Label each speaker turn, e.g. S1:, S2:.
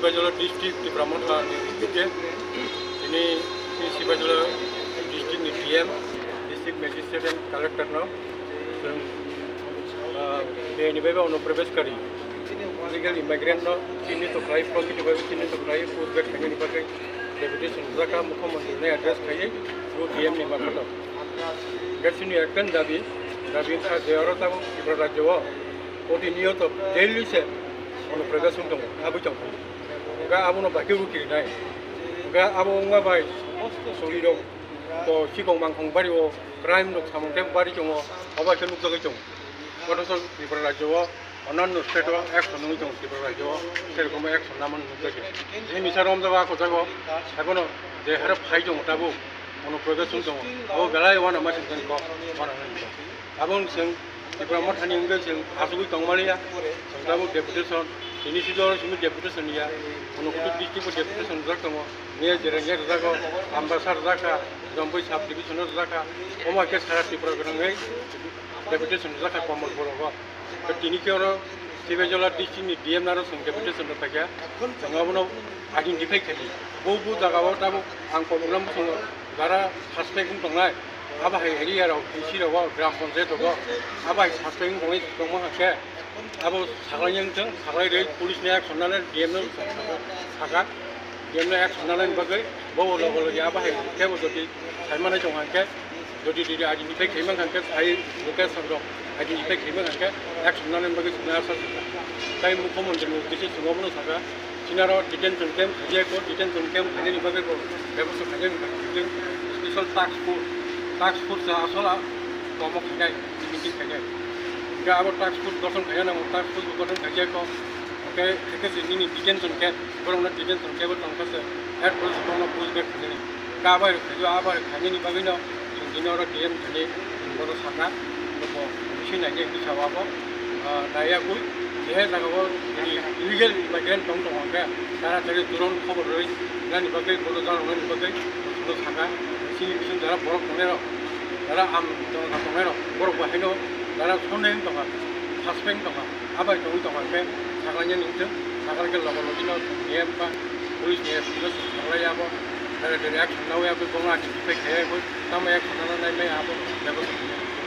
S1: Sibajula district di Pramuka di Tiga. Ini Sibajula district di PM, district magistrate dan collector now. Dan बेनिफ्रायबो अनुप्रवेशकारि illegal इमाइग्रेन्ट चिन्हित खालाय प्रकृतिभावे चिन्हित खालाय पुसबेक थांनायनि बागै डेपुटेसन जाका मुख्यमंत्री एड्रेस खायै डीएम नि मार्फत गासिनि एकन दाबि जेराव त्रिपुरा राज्योआव प्रतिनियत डेलिसे अनुप्रवेशन दङ आबोजों गा आबोनो बाकि रुकिनाय गा आबो माबाय सरि दं तो सिगां मांखंबारियाव क्राइम दं सामन्थाय बारि दङ अबायखौ नुजागै दं गथ'स त्रिपुरा राज्योआव अन्यान्य स्टेटआव एक्शन दङ त्रिपुरा राज्योआव सेरखम एक्शन नामन नुजागै जे मिसारम जाबा खजागो सागनो जे हार फाइ दङ दाबो अनुप्रवेशन दङ अब बेलाय वाना मासिन जोंखौ वाना आबों जों त्रिपुरा मथानि अनगायै जों आसुगै दंमालिया जों दाबो deputation ini sidor simi deputation ya अनुकुट डिस्ट्रिक्ट डेपुटेसन जाक दङ ने जेरैङै जागो आम्बासार जाका जम्बै साब डिभिजन जाका अमा के सारा त्रिपुरा गङै डेपुटेसन जाका कमल बरगो तिनि केरो सिबेजला डिस्ट्रिक्टनि डीएम नारो जों डेपुटेसन थाया जोंगाबनो आइडेन्टिफाइ खालि बबु जागाव दाबो आं प्रब्लेम दङ दारा सासपेक्ट दंनाय आबाहाय एरियायाव सिराव ग्राम पन्चायतआव आबाहाय सासपेक्ट दंनाय दङ हाके अब साग्लायजों साग्लायदै पुलिसनि एक्शन नालाय डीएमनो सागा डीएमनो एक्शन नालाय बागै बाव लोगो लोगो आबाहाय केबो जुदि साइमानाय दं हाके जुदि दिदि आइडेन्टिफाइ खालामनो हाके साइ लोकेशन दं आइडेन्टिफाइ खालामनो हाके एक्शन नालाय बागै जोंना साइ मुख्यमंत्री उद्देश्य सुङावनो सागा सिनारो डिटेंशन कैम्प जेको डिटेंशन कैम्प खायनि बागै बेबस्था खायनि बागै स्पेशल टास्क फोर्स आसला कम खायनाय मिटिं खायनाय गा अब टास्क फोर्स गठन खाया नांगौ टास्क फोर्स गठन खायजाखौ ओके एकेसे निनि डिटेंशन कैम्प बरंना डिटेंशन कैम्प दंखासे हेड पुलिस दंना पुलिस बेक खायनि गा आबाय खायजो आबाय खायनि बागैनो जों दिनाव डीएम खायनि बर' सागा दङ सिनायनि हिसाबाबो नायागु जेहे जागाव इलिगेल इमाइग्रेन्ट दं हागे दारा जेरै दुरन खबर रय नानि बागै बर' जानायनि बागै बर' सागा सिनि बिसिन दारा बर' खनेर दारा आम दं खनेर बर' बाहायनो दारा सन्देह दङ सासपेक्ट दङ आबाय दं हागे साग्लायनो निंथों साग्लायगो लगनो डीएम बा पुलिसनि एसपिनो साग्लायाबो दारा जेरै एक्शन नावयाबो दङ आइडेन्टिफाइ खायाबो तामा एक्शन नालाय आबो बेबो